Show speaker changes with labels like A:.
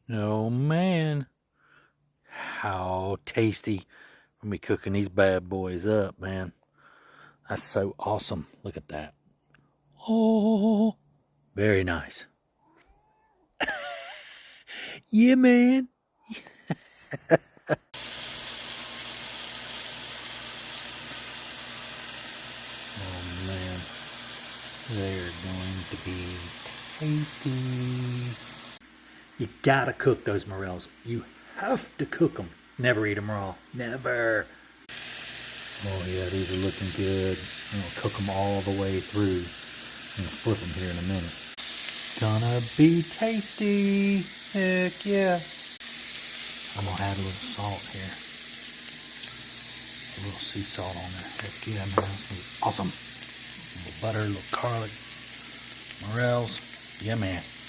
A: Oh man, how tasty when we cooking these bad boys up, man. That's so awesome. Look at that. Oh, very nice. Yeah, man. Oh man, they're going to be tasty. You gotta cook those morels. You have to cook them. Never eat them raw. Never. Oh yeah, these are looking good. I'm gonna cook them all the way through. I'm gonna flip them here in a minute. Gonna be tasty. Heck yeah. I'm gonna add a little salt here. A little sea salt on there. Heck yeah, man. It's gonna be awesome. A little butter, a little garlic. Morels. Yeah, man.